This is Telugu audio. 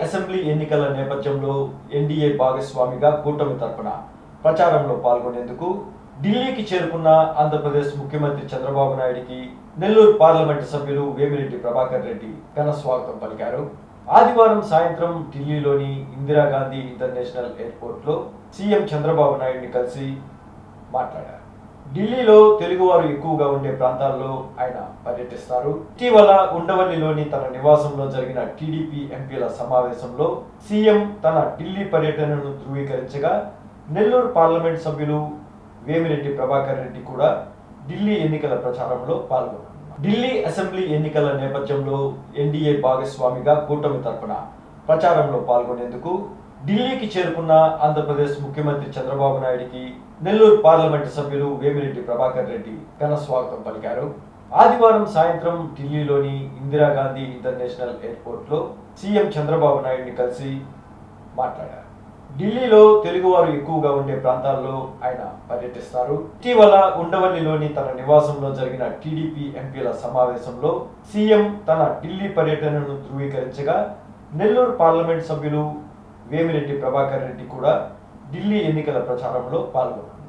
అసెంబ్లీ ఎన్నికల నేపథ్యంలో ఎన్డీఏ భాగస్వామిగా కూటమి తరపున ప్రచారంలో పాల్గొనేందుకు ఢిల్లీకి చేరుకున్న ఆంధ్రప్రదేశ్ ముఖ్యమంత్రి చంద్రబాబు నాయుడికి నెల్లూరు పార్లమెంటు సభ్యులు వేమిరెడ్డి ప్రభాకర్ రెడ్డి ఘన స్వాగతం పలికారు. ఆదివారం సాయంత్రం ఢిల్లీలోని ఇందిరాగాంధీ ఇంటర్నేషనల్ ఎయిర్పోర్ట్లో సీఎం చంద్రబాబు నాయుడిని కలిసి మాట్లాడారు. ఢిల్లీలో తెలుగువారు ఎక్కువగా ఉండే ప్రాంతాల్లో ఆయన పర్యటిస్తారు. ఇటీవల ఉండవల్లిలోని తన నివాసంలో జరిగిన టీడీపీ ఎంపీల సమావేశంలో సీఎం తన ఢిల్లీ పర్యటనను ధృవీకరించగా నెల్లూరు పార్లమెంట్ సభ్యులు వేమిరెడ్డి ప్రభాకర్ రెడ్డి కూడా ఢిల్లీ ఎన్నికల ప్రచారంలో పాల్గొన్నారు. ఢిల్లీ అసెంబ్లీ ఎన్నికల నేపథ్యంలో ఎన్డీఏ భాగస్వామిగా కూటమి తరపున ప్రచారంలో పాల్గొనేందుకు ఢిల్లీకి చేరుకున్న ఆంధ్రప్రదేశ్ ముఖ్యమంత్రి చంద్రబాబు నాయుడికి నెల్లూరు పార్లమెంటు సభ్యులు వేమిరెడ్డి ప్రభాకర్ రెడ్డి ఘన స్వాగతం పలికారు. ఆదివారం సాయంత్రం ఢిల్లీలోని ఇందిరాగాంధీ ఇంటర్నేషనల్ ఎయిర్పోర్ట్లో సీఎం చంద్రబాబు నాయుడిని కలిసి మాట్లాడారు. ఢిల్లీలో తెలుగువారు ఎక్కువగా ఉండే ప్రాంతాల్లో ఆయన పర్యటిస్తారు. ఇటీవల ఉండవల్లిలోని తన నివాసంలో జరిగిన టీడీపీ ఎంపీల సమావేశంలో సీఎం తన ఢిల్లీ పర్యటనను ధృవీకరించగా నెల్లూరు పార్లమెంట్ సభ్యులు వేమిరెడ్డి ప్రభాకర్ రెడ్డి కూడా ఢిల్లీ ఎన్నికల ప్రచారంలో పాల్గొన్నారు.